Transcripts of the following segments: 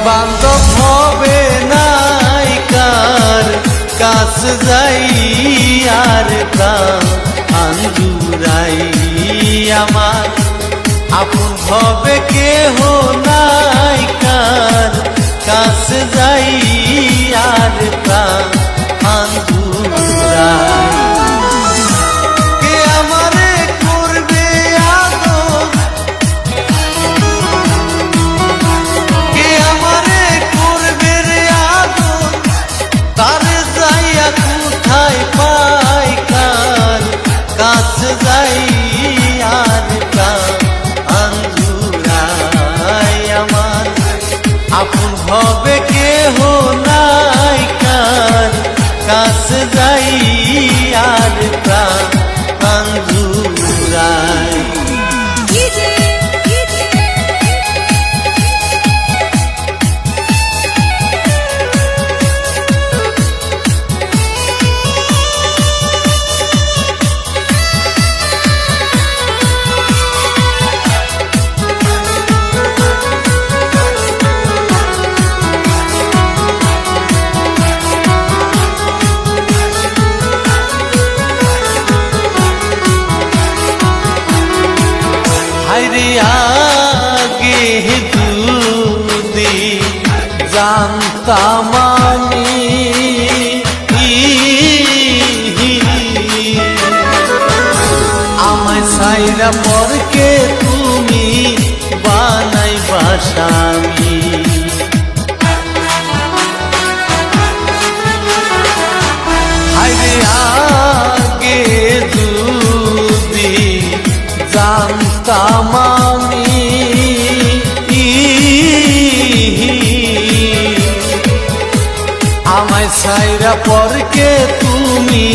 বান্ধব হবে নাই কার কাছ যাই আর প্রাণ জুড়াই আমার আপন হবে কেহ নাই কার কাছ যাই আর প্রাণ জুড়াই আপন হবে কেহ নাই কার কাছ যাই আর প্রাণ জুড়াই আগে যদি জানতাম আমি আমায় সাইরা পরকে তুমি বানাইবা স্বামী আগে যদি জানতাম আমি আমায় সাইরা পরকে তুমি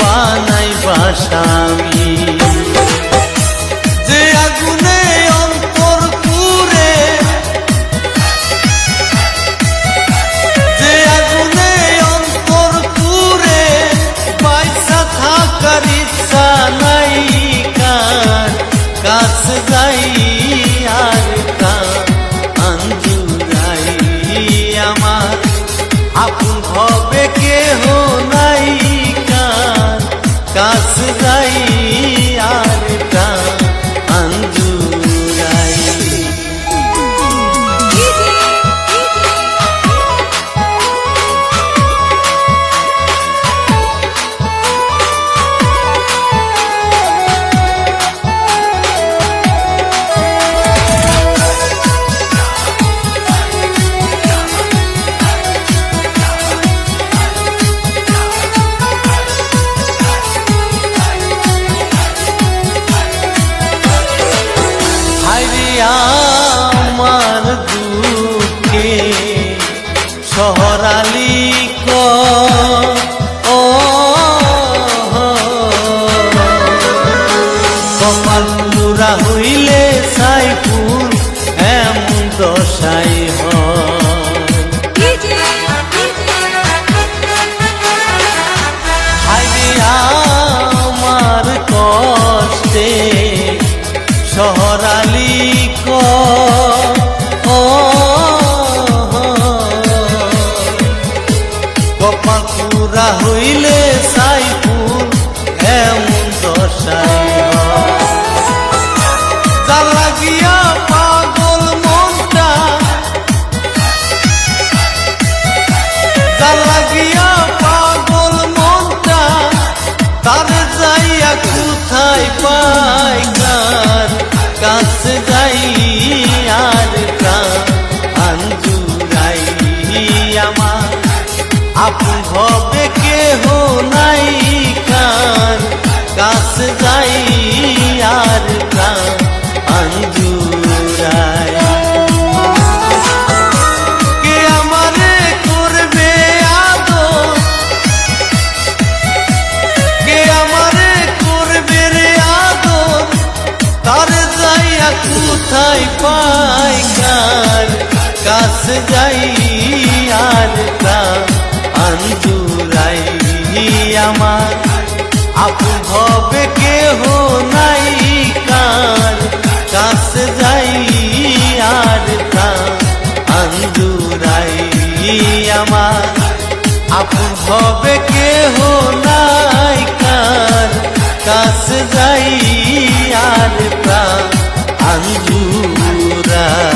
বানাইবা স্বামী যে আগুনে অন্তর পুরে যে আগুনে অন্তর পুরে পয়সা থাকার ইচ্ছা নাই কার কাছ যাই আর প্রাণ জুড়াই আমার আপন হবে কেহ নাই কার কাছ যাই আর প্রাণ জুড়াই আমার দুঃখে শহরালি কপাল পুরা হইলে সাইফুল এমন দশাই আমার কষ্টে শহরালি কপাল পুরা হইলে সাইফুল এমন দশাই যার লাগিয়া পাগল মনটা যার লাগিয়া পাগল মনটা তার যাইয়া কোথায় পাই কার কাছ যাই আর প্রাণ জুড়াই আমার আপন হবে কেহ নাই কার কাছ যাই আর প্রাণ জুড়াই কে আমারে করবে আদর কে আমারে করবে রে আদর তার যাইয়া কোথায় পাই কার কাছ যাই আর প্রাণ জুড়াই আমার আপন হবে কেহ নাই কার কাছ যাই আর প্রাণ আঞ্জুরাই আমার আপন হবে কেহ নাই কার কাছে যাই আর প্রাণ আঞ্জুরাই